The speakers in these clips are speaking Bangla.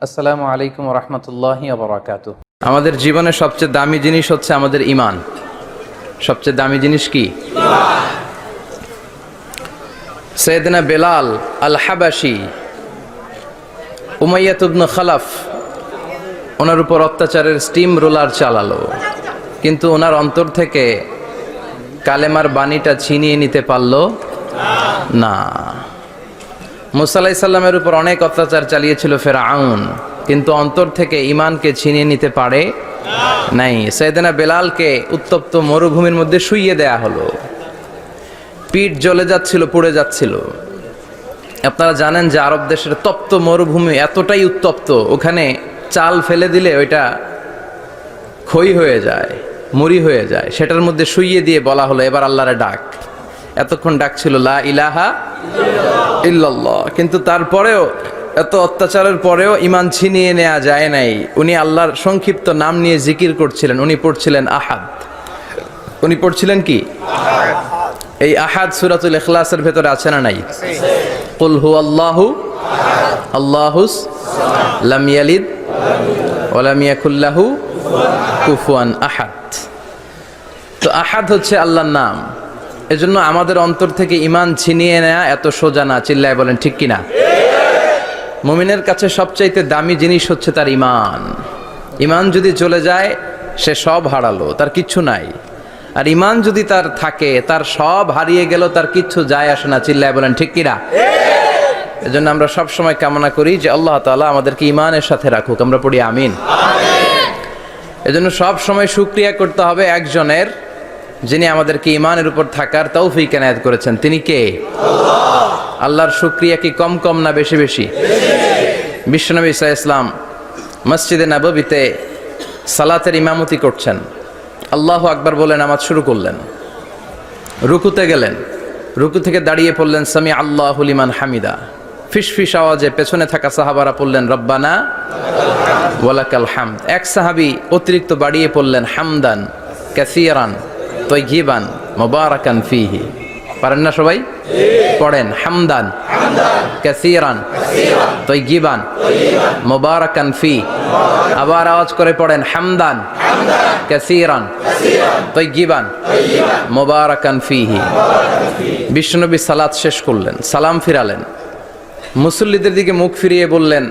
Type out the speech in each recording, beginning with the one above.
আসসালামু আলাইকুম রহমতুল্লাহি বারাকাতুহু। আমাদের জীবনের সবচেয়ে দামি জিনিস হচ্ছে আমাদের ঈমান। সবচেয়ে দামি জিনিস কি? সাইয়েদনা বেলাল আল হাবাশি উমাইয়া ইবনে খালাফ ওনার উপর অত্যাচারের স্টিম রোলার চালালো, কিন্তু ওনার অন্তর থেকে কালেমার বাণীটা ছিনিয়ে নিতে পারলো না। মুসা আলাইহিস সালামের উপর অনেক অত্যাচার চালিয়েছিল ফেরাউন, কিন্তু অন্তর থেকে ঈমানকে ছিনিয়ে নিতে পারে নাই। সাইয়েদনা বেলালকে উত্তপ্ত মরুভূমির মধ্যে শুইয়ে দেয়া হলো, পিঠ জ্বলে যাচ্ছিল, পুড়ে যাচ্ছিল। আপনারা জানেন যে আরব দেশের তপ্ত মরুভূমি এতটাই উত্তপ্ত, ওখানে চাল ফেলে দিলে ওইটা ক্ষয় হয়ে যায়, মুড়ি হয়ে যায়। সেটার মধ্যে শুইয়ে দিয়ে বলা হলো এবার আল্লাহরে ডাক। এতক্ষণ ডাকছিল লা ইলাহা ইল্লাল্লাহ, কিন্তু তারপরেও এত অত্যাচারের পরেও ঈমান ছিনিয়ে নেওয়া যায় নাই। উনি আল্লাহর সংক্ষিপ্ত নাম নিয়ে জিকির করছিলেন। উনি পড়ছিলেন আহাদ। উনি পড়ছিলেন কি? এই আহাদ সূরাতুল ইখলাসের ভেতরে আছে না নাই? কুল হুয়াল্লাহু আল্লাহুস লাম ইয়ালিদ ওয়া লাম ইয়াকুল লাহু কুফুয়ান আহাদ। তো আহাদ হচ্ছে আল্লাহর নাম। এজন্য আমাদের অন্তর থেকে ঈমান ছিনিয়ে নেওয়া এত সোজা না। চিল্লায় বলেন ঠিক কিনা? মুমিনের কাছে সবচাইতে দামি জিনিস হচ্ছে তার ঈমান। ঈমান যদি চলে যায় সে সব হারালো, তার কিচ্ছু নাই। আর ঈমান যদি তার থাকে, তার সব হারিয়ে গেল, তার কিচ্ছু যায় আসে না। চিল্লায় বলেন ঠিক কিনা? এজন্য আমরা সব সময় কামনা করি যে আল্লাহ তাআলা আমাদেরকে ঈমানের সাথে রাখুক। আমরা পড়ি আমিন। এজন্য সব সময় শুকরিয়া করতে হবে একজনের, যিনি আমাদেরকে ঈমানের উপর থাকার তৌফিক এনায়েত করেছেন। তিনি কে? আল্লাহ। আল্লাহর শুকরিয়া কি কম কম না বেশি বেশি? বিশ্বনবী সাল্লাল্লাহু আলাইহি ওয়াসাল্লাম মসজিদে নববীতে সালাতের ইমামতি করছেন। আল্লাহু আকবার বলে নামাজ শুরু করলেন। রুকুতে গেলেন, রুকু থেকে দাঁড়িয়ে পড়লেন সামি আল্লাহু লিমান হামিদা। ফিসফিস আওয়াজে পেছনে থাকা সাহাবারা পড়লেন রব্বানা ওয়ালাকাল হামদ। এক সাহাবী অতিরিক্ত বাড়িয়ে পড়লেন হামদান কাসীরান তাইয়িবান মুবারাকান ফীহি। পারেন না সবাই? পড়েন হামদান কাসীরান তাইয়িবান মুবারাকান ফী। আবার আওয়াজ করে পড়েন হামদান কাসীরান তাইয়িবান মুবারাকান ফীহি। বিশ্বনবী সালাত শেষ করলেন, সালাম ফিরালেন, মুসল্লিদের দিকে মুখ ফিরিয়ে বললেন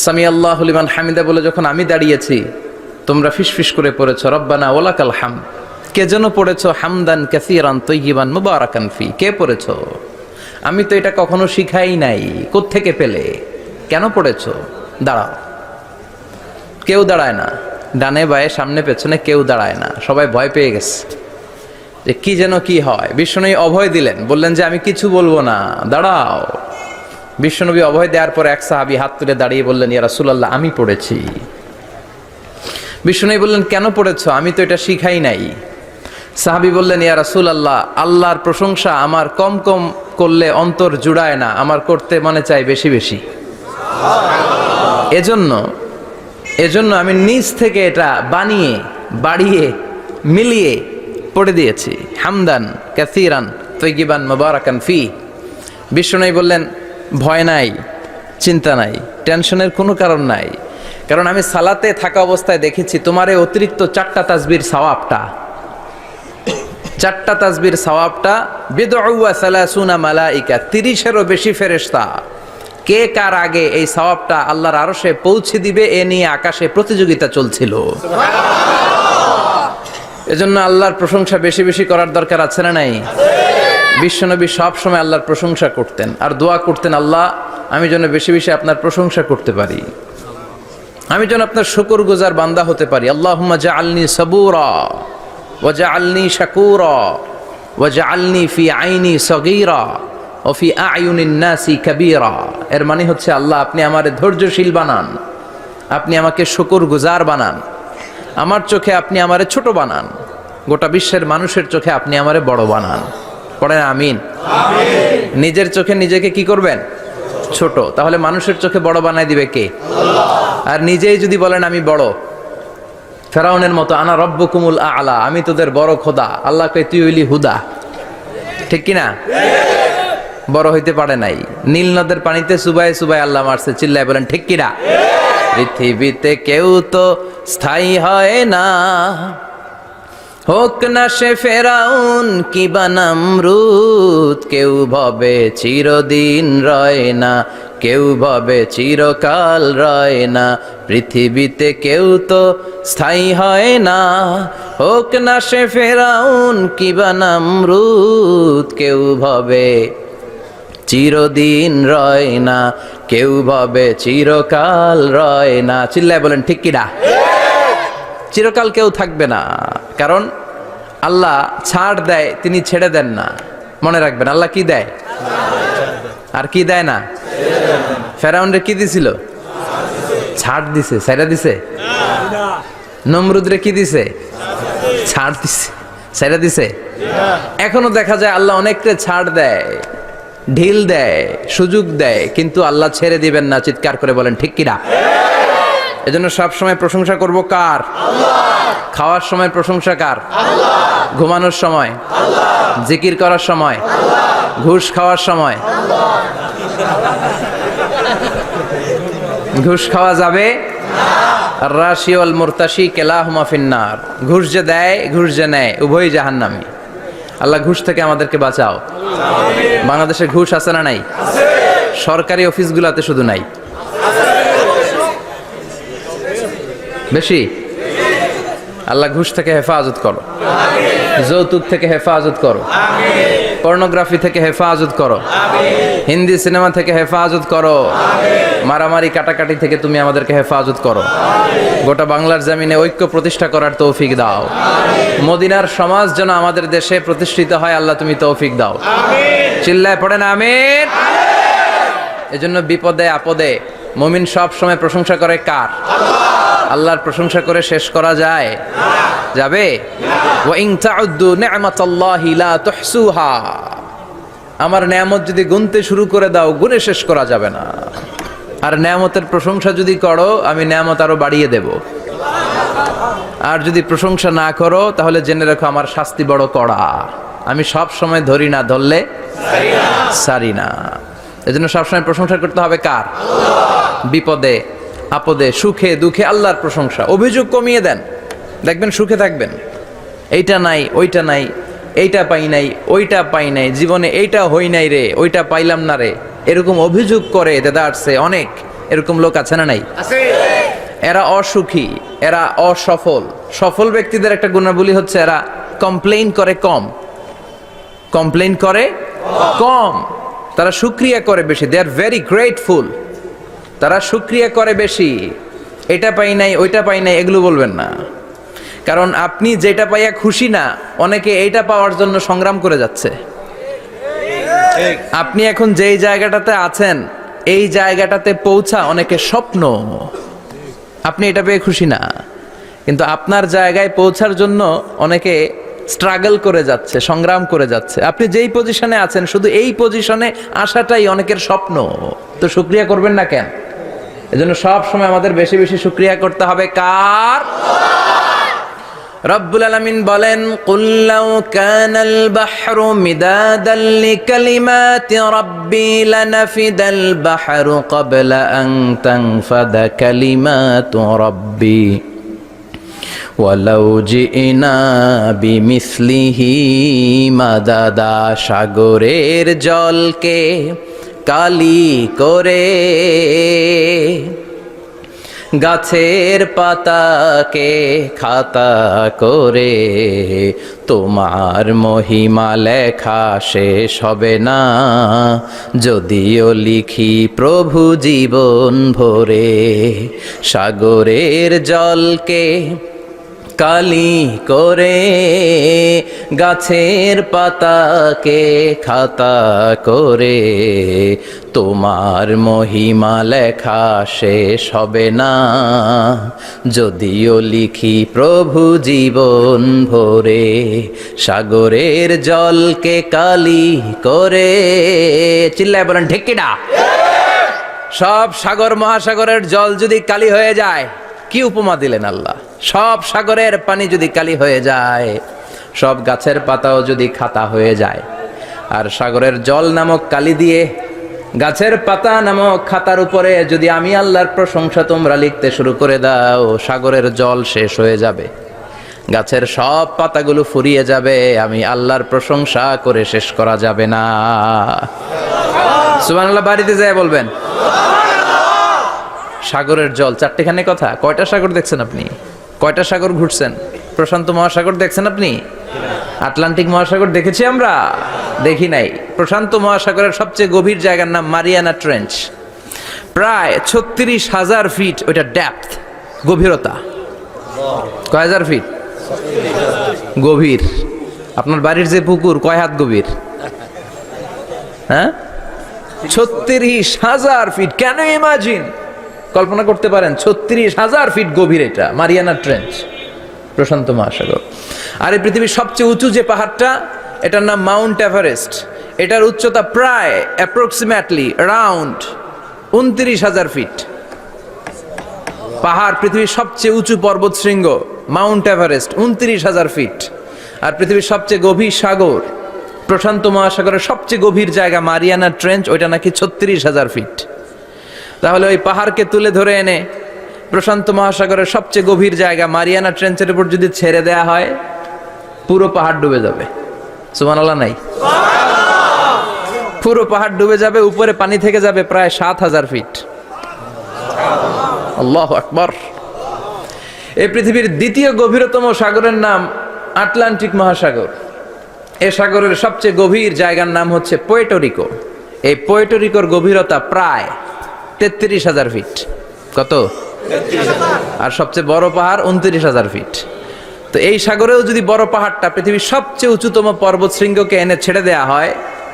সামি আল্লাহু লিমান হামিদা বলে যখন আমি দাঁড়িয়েছি, তোমরা ফিসফিস করে পড়েছ রব্বানা ওয়ালাকাল হামদ। কে যেন পড়েছ হামদান কাসীরান তাইয়িবান মুবারাকান ফী। কে পড়েছ? আমি তো এটা কখনো শিখাই নাই। কোত্থেকে পেলে? কেন পড়েছ? দাঁড়াও। কেউ দাঁড়ায় না, ডানে বায়ে সামনে পেছনে কেউ দাঁড়ায় না। সবাই ভয় পেয়ে গেছে যে কি যেন কি হয়। বিশ্বনবী অভয় দিলেন, বললেন যে আমি কিছু বলবো না, দাঁড়াও। বিশ্বনবী অভয় দেওয়ার পর এক সাহাবী হাত তুলে দাঁড়িয়ে বললেন ইয়া রাসূলুল্লাহ আমি পড়েছি। বিশ্বনবী বললেন কেন পড়েছ? আমি তো এটা শিখাই নাই। সাহাবী বললেন ইয়া রাসূলুল্লাহ আল্লাহর প্রশংসা আমার কম কম করলে অন্তর জুড়ায় না, আমার করতে মনে চাই বেশি বেশি। এজন্য আমি নিজ থেকে এটা বানিয়ে বাড়িয়ে মিলিয়ে পড়ে দিয়েছি হামদান কাসীরান তাইয়িবান মুবারাকান ফী। বিশ্বনবী বললেন ভয় নাই, চিন্তা নাই, টেনশনের কোনো কারণ নাই, কারণ আমি সালাতে থাকা অবস্থায় দেখেছি তোমার এই অতিরিক্ত চারটা তাসবির সওয়াবটা, চারটা তাসবির সওয়াবটা বিদউ ওয়া সালাসুনা মালাইকা, 30-এরও বেশি ফেরেশতা কে কার আগে এই সওয়াবটা আল্লাহর আরশে পৌঁছে দিবে এ নিয়ে আকাশে প্রতিযোগিতা চলছিল। সুবহানাল্লাহ। এজন্য আল্লাহর প্রশংসা বেশি বেশি করার দরকার আছে না নাই? বিশ্বনবী সব সময় আল্লাহর প্রশংসা করতেন আর দোয়া করতেন আল্লাহ আমি যেন বেশি বেশি আপনার প্রশংসা করতে পারি, আমি যেন আপনার শুকরগুজার বান্দা হতে পারি। আল্লাহুম্মা জাআলনি সাবুরা ওয়া জাআলনি শাকুরা ওয়া জাআলনি ফি আইনি সগীরা ওয়া ফি আয়ুনিন নাসি কাবীরা। এর মানে হচ্ছে আল্লাহ আপনি আমারে ধৈর্যশীল বানান, আপনি আমাকে শুকরগুজার বানান, আমার চোখে আপনি আমারে ছোট বানান, গোটা বিশ্বের মানুষের চোখে আপনি আমারে বড় বানান। পড়েন আমিন। নিজের চোখে নিজেকে কি করবেন? ছোট। তাহলে মানুষের চোখে বড় বানাই দিবে কে? আল্লাহ। আর নিজেই যদি বলেন আমি বড়, ফেরাউনের মতো আনা রব্বুকুমুল আ'লা, আমি তোদের বড় খোদা, আল্লাহ কয় তুই হইলি হুদা। ঠিক কিনা? বড় হইতে পারে নাই। নীল নদের পানিতে চুবাই চুবাই আল্লাহ মারছে, চিল্লায় বলেন ঠিক কিনা? পৃথিবীতে কেউ তো স্থায়ী হয় না, হোক না সে ফেরাউন কিবা নমরুদ, কেউ ভাবে চিরদিন রয় না, কেউ ভাবে চিরকাল রয় না। পৃথিবীতে কেউ তো স্থায়ী হয় না, হোক না সে ফেরাউন কিবা নমরুদ, কেউ ভাবে চিরদিন রয় না, কেউ ভাবে চিরকাল রয় না। চিল্লায় বলেন ঠিক কিনা? চিরকাল কেউ থাকবে না, কারণ আল্লাহ ছাড় দেয়, তিনি ছেড়ে দেন না। মনে রাখবেন, আল্লাহ কি দেয় আর কি দেয় না। ফেরাউনরে কি দিছিল? ছাড় দিছে, ছেড়ে দিছে। নমরুদরে কি দিছে? ছাড় দিছে, ছেড়ে দিছে। এখনো দেখা যায় আল্লাহ অনেকটা ছাড় দেয়, ঢিল দেয়, সুযোগ দেয়, কিন্তু আল্লাহ ছেড়ে দিবেন না। চিৎকার করে বলেন ঠিক কিনা? এজন্য সব সময় প্রশংসা করব কার? খাওয়ার সময় প্রশংসা কার? ঘুমানোর সময়, জিকির করার সময়, ঘুষ খাওয়ার সময়। ঘুষ খাওয়া যাবে? আর রাশি ওয়াল মুরতাশি কেলাহুমা ফিন্নার। ঘুষ যে দেয়, ঘুষ যে নেয়, উভয়ই জাহান্নামী। আল্লাহ ঘুষ থেকে আমাদেরকে বাঁচাও। বাংলাদেশে ঘুষ আছে না নাই? সরকারি অফিসগুলোতে শুধু নাই, বেশি। আল্লাহ ঘুষ থেকে হেফাজত করো, যৌতুক থেকে হেফাজত করো, পর্নোগ্রাফি থেকে হেফাজত করো, হিন্দি সিনেমা থেকে হেফাজত করো, মারামারি কাটাকাটি থেকে তুমি আমাদেরকে হেফাজত করো। গোটা বাংলার জমিনে ঐক্য প্রতিষ্ঠা করার তৌফিক দাও। মদিনার সমাজ যেন আমাদের দেশে প্রতিষ্ঠিত হয়, আল্লাহ তুমি তৌফিক দাও। চিল্লায় পড়েন আমিন। এজন্য বিপদে আপদে মুমিন সব সময় প্রশংসা করে কার? আল্লাহর প্রশংসা করে শেষ করা যায়? যাবে? ওয়া ইন তাউদ্দু নি'মাতাল্লাহি লা তুহসুহা। আমার নেয়ামত যদি গুনতে শুরু করে দাও, গুনে শেষ করা যাবে না। আর নেয়ামতের প্রশংসা যদি করো, আমি নেয়ামত আরো বাড়িয়ে দেব। আর যদি প্রশংসা না করো, তাহলে জেনে রাখো আমার শাস্তি বড় কড়া। আমি সব সময় ধরি না, ধরলে সারি না। এজন্য সবসময় প্রশংসা করতে হবে কার? বিপদে আপদে, সুখে দুঃখে আল্লাহর প্রশংসা। অভিযোগ কমিয়ে দেন, দেখবেন সুখে থাকবেন। এইটা নাই, ওইটা নাই, এইটা পাই নাই, ওইটা পাই নাই, জীবনে এইটা হই নাই রে, ওইটা পাইলাম না রে, এরকম অভিযোগ করে দেদারছে অনেক। এরকম লোক আছে না নাই? এরা অসুখী, এরা অসফল। সফল ব্যক্তিদের একটা গুণাবলী হচ্ছে এরা কমপ্লেইন করে কম, কমপ্লেইন করে কম, তারা শুকরিয়া করে বেশি। দে আর ভেরি গ্রেটফুল। তারা শুকরিয়া করে বেশি। এটা পাই নাই, ওইটা পাই নাই, এগুলো বলবেন না। কারণ আপনি যেটা পাইয়া খুশি না, অনেকে এইটা পাওয়ার জন্য সংগ্রাম করে যাচ্ছে। আপনি এখন যেই জায়গাটাতে আছেন, এই জায়গাটাতে পৌঁছা অনেকে স্বপ্ন। আপনি এটা পেয়ে খুশি না, কিন্তু আপনার জায়গায় পৌঁছার জন্য অনেকে স্ট্রাগল করে যাচ্ছে, সংগ্রাম করে যাচ্ছে। আপনি যেই পজিশনে আছেন, শুধু এই পজিশনে আসাটাই অনেকের স্বপ্ন। তো শুকরিয়া করবেন না কেন? এজন্য সব সময় আমাদের বেশি বেশি শুকরিয়া করতে হবে কার? রব্বুল আলামিন বলেন, কুল লাউ কানাল বাহরু মিদাদাল লিকালিমাতি রাব্বি লানাফিদাল বাহরু ক্বাবলা আন তানফাদা কালিমাতু রাব্বি ওয়ালাউ জিনা বিমিসলিহি মাদাদা। সাগরের জলকে কালি করে, গাছের পাতাকে খাতা করে, তোমার মহিমা লেখা শেষ হবে না, যদিও লিখি প্রভু জীবন ভরে। সাগরের জলকে কালি করে, গাছের পাতাকে খাতা করে, তোমার মহিমা লেখা শেষ হবে না, যদিও লিখি প্রভু জীবন ভরে। সাগরের জলকে কালি করে। চিল্লায় বলেন ঠিক কিনা? সব সাগর মহাসাগরের জল যদি কালি হয়ে যায়, কি উপমা দিলেন আল্লাহ! সব সাগরের পানি যদি কালি হয়ে যায়, সব গাছের পাতাও যদি খাতা হয়ে যায়, আর সাগরের জল নামক কালি দিয়ে গাছের পাতা নামক খাতার উপরে যদি আমি আল্লাহর প্রশংসা তোমরা লিখতে শুরু করে দাও, সাগরের জল শেষ হয়ে যাবে, গাছের সব পাতাগুলো ফুরিয়ে যাবে, আমি আল্লাহর প্রশংসা করে শেষ করা যাবে না। সুবহানাল্লাহ বাড়িতে যায় বলবেন। সাগরের জল, চারটেখানে কথা। কয়টা সাগর দেখছেন আপনি? কয়টা সাগর ঘুরছেন? প্রশান্ত মহাসাগর দেখছেন আপনি? আটলান্টিক মহাসাগর দেখেছি আমরা? দেখি নাই। প্রশান্ত মহাসাগরের সবচেয়ে গভীর জায়গার নাম মারিয়ানা ট্রেঞ্চ। প্রায় 36,000 ফিট ওইটা ডেপথ, গভীরতা। কয় হাজার ফিট গভীর? আপনার বাড়ির যে পুকুর কয় হাত গভীর? হ্যাঁ, 36,000 ফিট। কেন ইমাজিন, কল্পনা করতে পারেন 36,000 ফিট গভীর এটা মারিয়ানা ট্রেঞ্চ, প্রশান্ত মহাসাগর। আর এই পৃথিবীর সবচেয়ে উঁচু যে পাহাড়টা, এটার নাম মাউন্ট এভারেস্ট। এটার উচ্চতা প্রায় অ্যাপ্রক্সিমেটলি অ্যারাউন্ড 29,000 ফিট। পাহাড়, পৃথিবীর সবচেয়ে উঁচু পর্বত শৃঙ্গ মাউন্ট এভারেস্ট 29,000 ফিট। আর পৃথিবীর সবচেয়ে গভীর সাগর, প্রশান্ত মহাসাগরের সবচেয়ে গভীর জায়গা মারিয়ানা ট্রেঞ্চ, ওইটা নাকি 36,000 ফিট। তাহলে ওই পাহাড়কে তুলে ধরে এনে প্রশান্ত মহাসাগরের সবচেয়ে গভীর জায়গা মারিয়ানা ট্রেঞ্চের উপর যদি ছেড়ে দেয়া হয়, পুরো পাহাড় ডুবে যাবে। সুবহানাল্লাহ নাই? পুরো পাহাড় ডুবে যাবে, উপরে পানি থেকে যাবে প্রায় 7,000 ফিট। আল্লাহু আকবার। এই পৃথিবীর দ্বিতীয় গভীরতম সাগরের নাম আটলান্টিক মহাসাগর। এই সাগরের সবচেয়ে গভীর জায়গার নাম হচ্ছে পুয়ের্টো। এই পুয়ের্টো গভীরতা প্রায় 33,000 ফিট। কত? আর সবচেয়ে বড় পাহাড় 29,000 ফিট। তো এই সাগরেও যদি বড় পাহাড়টা, পৃথিবীর সবচেয়ে উঁচুতম পর্বত শৃঙ্গকে এনে ছেড়ে দেয়া হয়,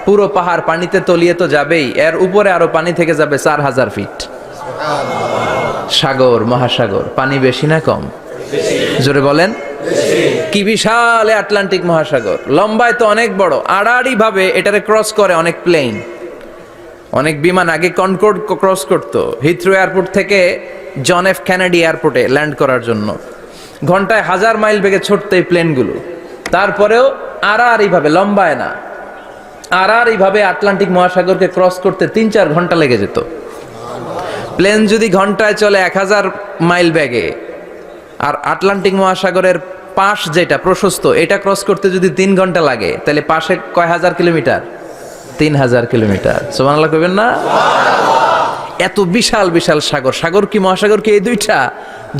পুরো পাহাড় পানিতে তলিয়ে তো যাবেই, এর উপরে আরো পানি থেকে যাবে 4,000 ফিট। সাগর, মহাসাগর, পানি বেশি না কম? জোরে বলেন। কি বিশাল আটলান্টিক মহাসাগর! লম্বায় তো অনেক বড়, আড়াআড়ি ভাবে এটারে ক্রস করে অনেক প্লেন, অনেক বিমান। আগে কনকর্ড ক্রস করতো হিথ্রো এয়ারপোর্ট থেকে জন এফ কেনেডি এয়ারপোর্টে ল্যান্ড করার জন্য। ঘন্টায় 1000 মাইল বেগে ছুটতো এই প্লেনগুলো। তারপরেও আড়াআড়ি ভাবে, লম্বায় না, আড়াআড়ি ভাবে আটলান্টিক মহাসাগরকে ক্রস করতে 3-4 ঘন্টা লেগে যেত। প্লেন যদি ঘন্টায় চলে 1000 মাইল বেগে, আর আটলান্টিক মহাসাগরের পাশ যেটা প্রশস্ত, এটা ক্রস করতে যদি 3 ঘন্টা লাগে, তাহলে পাশে কয় হাজার কিলোমিটার? 3,000 কিলোমিটার। সুবহানাল্লাহ কইবেন না? এত বিশাল বিশাল সাগর। সাগর কি, মহাসাগর কি এই দুইটা,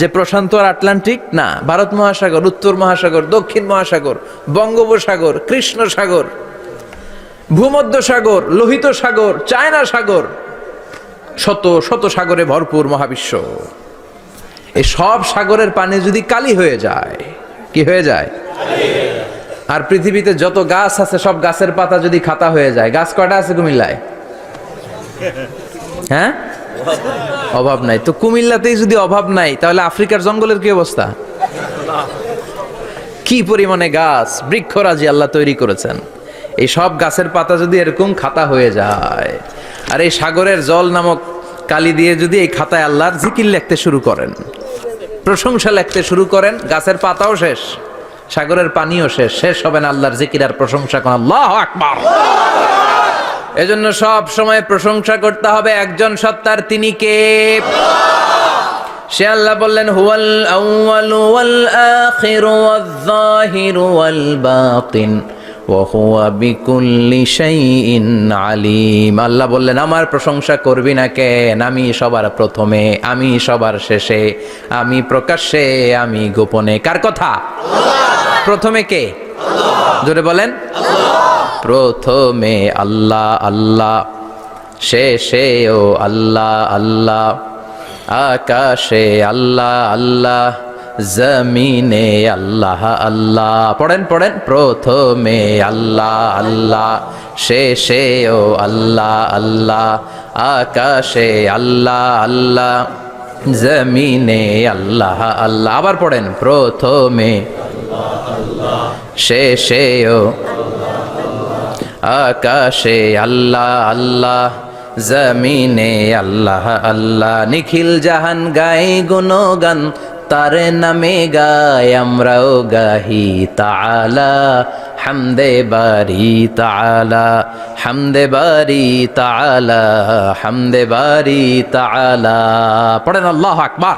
যে প্রশান্ত আর আটলান্টিক? না, ভারত মহাসাগর, উত্তর মহাসাগর, দক্ষিণ মহাসাগর, বঙ্গোপসাগর, কৃষ্ণ সাগর, ভূমধ্য সাগর, লোহিত সাগর, চায়না সাগর, শত শত সাগরে ভরপুর মহাবিশ্ব। এই সব সাগরের পানি যদি কালি হয়ে যায়, কি হয়ে যায়? আর পৃথিবীতে যত গাছ আছে সব গাছের পাতা যদি খাতা হয়ে যায়, গাছ কয়টা আছে কুমিল্লায়? হ্যাঁ, অভাব নাই। তো কুমিল্লাতেই যদি অভাব নাই, তাহলে আফ্রিকার জঙ্গলের কি অবস্থা? কি পরিমাণে গাছ, বৃক্ষরাজি আল্লাহ তৈরি করেছেন। এই সব গাছের পাতা যদি এরকম খাতা হয়ে যায়, আর এই সাগরের জল নামক কালি দিয়ে যদি এই খাতায় আল্লাহর জিকির লিখতে শুরু করেন, প্রশংসা লিখতে শুরু করেন, গাছের পাতাও শেষ, সাগরের পানিও শেষ, শেষ হবে না আল্লাহর জিকির আর প্রশংসা কোন। আল্লাহু আকবার। এজন্য সব সময় প্রশংসা করতে হবে একজন সত্তার। তিনি কে? সে আল্লাহ বললেন, হুয়াল আউয়ালু ওয়াল আখিরু ওয়াজ যাহিরু ওয়াল বাতিন ওয়া হুয়া বিকুল্লি শাইইন আলিম। আল্লাহ বললেন, আমার প্রশংসা করবি না কেন? আমি সবার প্রথমে, আমি সবার শেষে, আমি প্রকাশ্যে, আমি গোপনে। কার কথা? প্রথমে কে? জোরে বলেন। প্রথমে আল্লাহ আল্লাহ, শেষেও আল্লাহ আল্লাহ, আকাশে আল্লাহ আল্লাহ, জমিনে আল্লাহ আল্লাহ। পড়েন পড়েন। প্রথমে আল্লাহ আল্লাহ, শেষেও আল্লাহ আল্লাহ, আকাশে আল্লাহ আল্লাহ, জমিনে আল্লাহ আল্লাহ। আবার পড়েন। প্রথমে শেষেও আকাশে আল্লাহ আল্লাহ, জমিনে আল্লাহ আল্লাহ। নিখিল জাহান গায়ে গুণগান, তার নামে গায় আমরাও গাহি তাআলা হামদে বারি তাআলা হামদে বারি তাআলা হামদে বারি তাআলা। পড়েন আল্লাহু আকবার।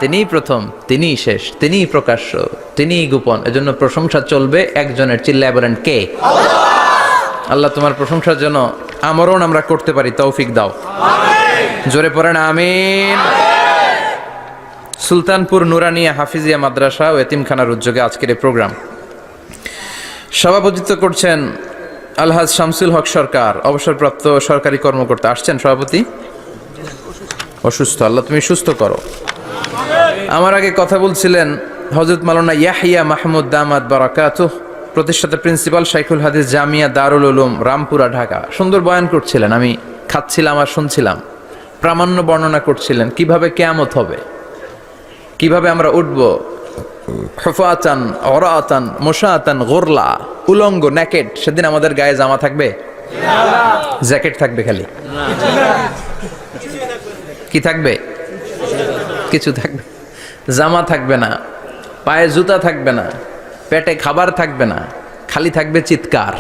তিনিই প্রথম, তিনিই শেষ, তিনিই প্রকাশ্য, তিনিই গোপন। এজন্য প্রশংসা চলবে একজনের। চিল্লায় বলেন কে? আল্লাহ তোমার প্রশংসার জন্য আমরণ আমরা করতে পারি, তৌফিক দাও। জোরে পড়েন আমিন। সুলতানপুর নুরানিয়া হাফিজিয়া মাদ্রাসা ও এতিমখানার উদ্যোগে আজকের এই প্রোগ্রাম সভাপতিত্ব করছেন আলহাজ শামসুল হক সরকার, অবসরপ্রাপ্ত সরকারি কর্মকর্তা। আসছেন সভাপতি? অসুস্থ, আল্লাহ তুমি সুস্থ করো। আমার আগে কথা বলছিলেন হযরত মাওলানা ইয়াহিয়া মাহমুদ দামাত বারাকাতুহ, প্রতিষ্ঠাতা প্রিন্সিপাল শাইখুল হাদিস জামিয়া দারুল উলুম রামপুরা ঢাকা। সুন্দর বয়ান করছিলেন, আমি খাচ্ছিলাম আর শুনছিলাম। প্রামাণ্য বর্ণনা করছিলেন কিভাবে কিয়ামত হবে, কিভাবে আমরা উঠব হুফাতান অরাতান মুশাতান গুরলা, উলঙ্গ নেকেড। সেদিন আমাদের গায়ে জামা থাকবে? জ্যাকেট থাকবে খালি? কি থাকবে? কিছু থাকবে, জামা থাকবে না, পায়ে জুতা থাকবে না, পেটে খাবার থাকবে না, খালি থাকবে চিৎকার।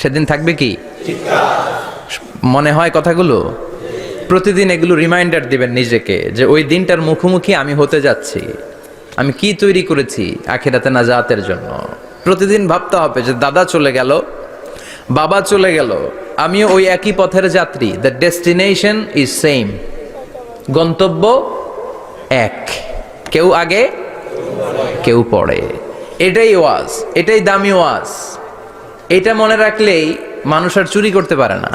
সেদিন থাকবে কি? মনে হয় কথাগুলো প্রতিদিন এগুলো রিমাইন্ডার দিবেন নিজেকে যে ওই দিনটার মুখোমুখি আমি হতে যাচ্ছি। আমি কি তৈরি করেছি আখিরাতে নাজাতের জন্য। প্রতিদিন ভাবতে হবে যে দাদা চলে গেল, বাবা চলে গেল, আমিও ওই একই পথের যাত্রী। দ্য ডেস্টিনেশন ইজ সেম, গন্তব্য এক, কেউ আগে কেউ পরে। এটাই ওয়াজ, এটাই দামি ওয়াজ। এটা মনে রাখলেই মানুষ আর চুরি করতে পারে না,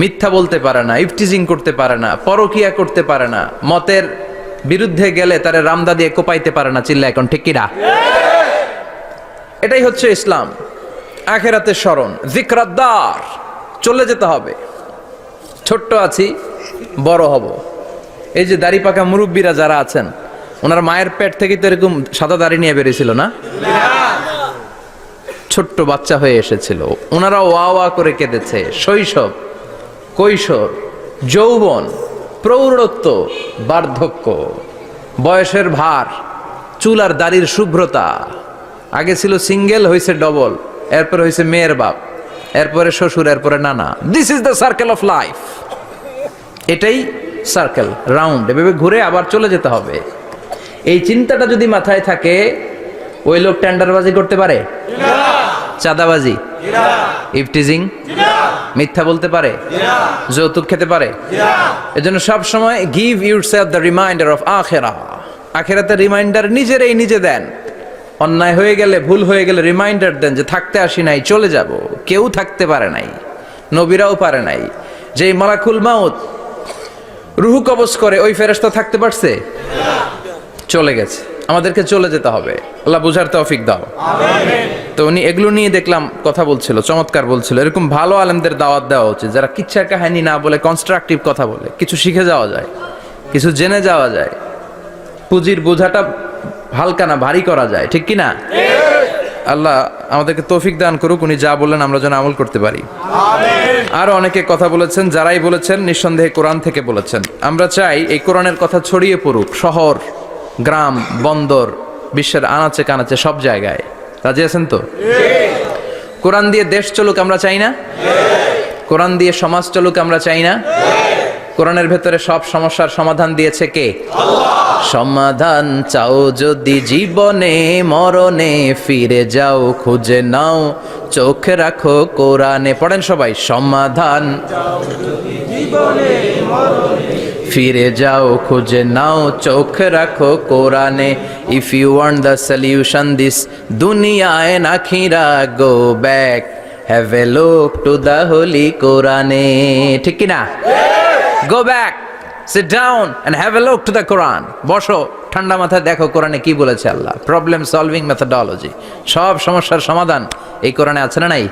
মিথ্যা বলতে পারে না, ইফটিজিং করতে পারে না, পরকিয়া করতে পারে না, মতের বিরুদ্ধে গেলে তারে রামদা দিয়ে কোপাইতে পারে না। চিল্লা এখন ঠিক কিনা? এটাই হচ্ছে ইসলাম। আখিরাতের স্মরণ, যিকরাদ্দার। চলে যেতে হবে। ছোট্ট আছি, বড় হব। এই যে দাড়ি পাকা মুরব্বীরা যারা আছেন, ওনার মায়ের পেট থেকে তো এরকম সাদা দাড়ি নিয়ে বেরিয়েছিল না? ছোট্ট বাচ্চা হয়ে এসেছিল, ওনারা ওয়া ওয়া করে কেঁদেছে। শৈশব, কৈশোর, যৌবন, প্রৌঢ়ত্ব, বার্ধক্য, বয়সের ভার, চুল আর দাড়ির শুভ্রতা। আগে ছিল সিঙ্গেল, হয়েছে ডবল, এরপরে হয়েছে মেয়ের বাপ, এরপরে শ্বশুর, এরপরে নানা। This is the circle of life. এটাই সার্কেল, রাউন্ড। এভাবে ঘুরে আবার চলে যেতে হবে। এই চিন্তাটা যদি মাথায় থাকে, ওই লোক টেন্ডারবাজি করতে পারে? চাঁদাবাজি, ইফটিজিং, মিথ্যা বলতে পারে? যৌতুক খেতে পারে? এজন্য সব সময় give yourself the reminder of আখিরা। আখিরাতের রিমাইন্ডার নিজেরাই নিজে দেন। অন্যায় হয়ে গেলে, ভুল হয়ে গেলে রিমাইন্ডার দেন যে থাকতে আসি নাই, চলে যাব। কেউ থাকতে পারে নাই, নবীরাও পারে নাই। যেই মালাকুল মাউত রুহ কবজ করে, ওই ফেরেশতা থাকতে পারছে? চলে গেছে। আমাদেরকে চলে যেতে হবে। আল্লাহ বুঝার তৌফিক দাও। তো উনি এগুলো নিয়ে দেখলাম কথা বলছিল, চমৎকার বলছিল। এরকম ভালো আলেমদের দাওয়াত দেওয়া উচিত, যারা কিচ্ছা কাহিনী না বলে কনস্ট্রাকটিভ কথা বলে। কিছু শিখে যাওয়া যায়, কিছু জেনে যাওয়া যায়। পুঁজির বোঝাটা হালকা না, ভারী করা যায়, ঠিক কি না? আল্লাহ আমাদেরকে তৌফিক দান করুক। উনি যা বললেন আমরা যেন আমল করতে পারি। আরো অনেকে কথা বলেছেন, যারাই বলেছেন নিঃসন্দেহে কোরআন থেকে বলেছেন। আমরা চাই এই কোরআনের কথা ছড়িয়ে পড়ুক শহর, গ্রাম, বন্দর, বিশ্বের আনাচে কানাচে, সব জায়গায়। রাজি আছেন তো? কোরআন দিয়ে দেশ চলুক আমরা চাই না? কোরআন দিয়ে সমাজ চলুক আমরা চাই না? কোরআনের ভেতরে সব সমস্যার সমাধান দিয়েছে কে? সমাধান চাও যদি জীবনে মরণে, ফিরে যাও খুঁজে নাও, চোখ রাখো কোরআনে। পড়েন সবাই, সমাধান ফিরে যাও খুঁজে নাও, চোখ রাখো কোরআনে। If you want the solution this দুনিয়া এন্ড আখিরা, go back, have a look to the holy কোরআনে। ঠিক কি না? Go back, sit down and have a look to the Quran. বসো, ঠান্ডা মাথায় দেখো কোরআনে কি বলেছে আল্লাহ। প্রবলেম সলভিং মেথোডোলজি, সব সমস্যার সমাধান এই কোরআনে আছে না নাই?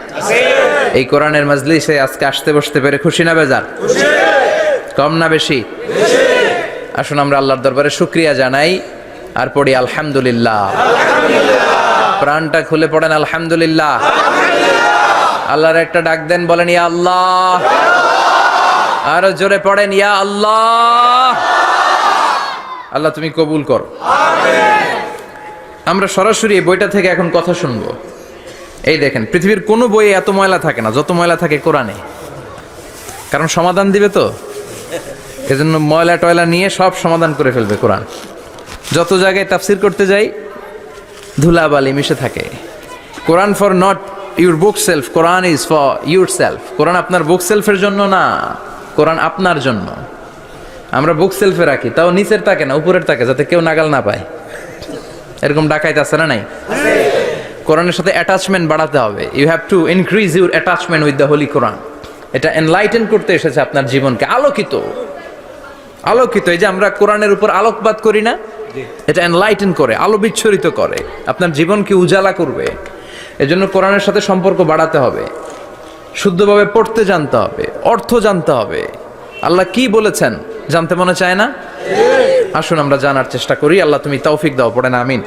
এই কোরআনের মজলিসে আজকে আসতে বসতে পেরে খুশি না বেজার? কম না বেশি? আসুন আমরা আল্লাহর দরবারে শুকরিয়া জানাই আর পড়ি আলহামদুলিল্লাহ। প্রাণটা খুলে পড়েন আলহামদুলিল্লাহ। আল্লাহর একটা ডাক দেন, বলেন ইয়া আল্লাহ। আরো জোরে পড়েন ইয়া আল্লাহ। আল্লাহ তুমি কবুল করো। আমরা সরাসরি এই বইটা থেকে এখন কথা শুনবো। এই দেখেন, পৃথিবীর কোনো বইয়ে এত ময়লা থাকে না যত ময়লা থাকে কোরআনে। কারণ সমাধান দিবে তো, এজন্য ময়লা টয়লা নিয়ে সব সমাধান করে ফেলবে কোরআন। যত জায়গায় তাফসির করতে যাই ধুলাবালি মিশে থাকে। Quran for not your bookshelf, Quran is for yourself. Quran আপনার বুক সেলফের জন্য না, কোরআন আপনার জন্য। আমরা বুক সেলফে রাখি, তাও নিচের থাকে না, উপরের থাকে, যাতে কেউ নাগাল না পায়। এরকম ডাকাইতে আছে না নাই? কোরআনের সাথে অ্যাটাচমেন্ট বাড়াতে হবে। You have to increase your attachment with the holy Quran. এটা এনলাইটেন করতে এসেছে আপনার জীবনকে, আলোকিত। এই যে আমরা কোরআনের উপর আলোকপাত করি না, এটা এনলাইটেন করে, আলো বিচ্ছুরিত করে, আপনার জীবনকে উজালা করবে। এজন্য কোরআনের সাথে সম্পর্ক বাড়াতে হবে, শুদ্ধভাবে পড়তে জানতে হবে, অর্থ জানতে হবে। আল্লাহ কি বলেছেন জানতে মনে চায় না? আসুন আমরা জানার চেষ্টা করি। আল্লাহ তুমি তৌফিক দাও, পড়েন আমিন।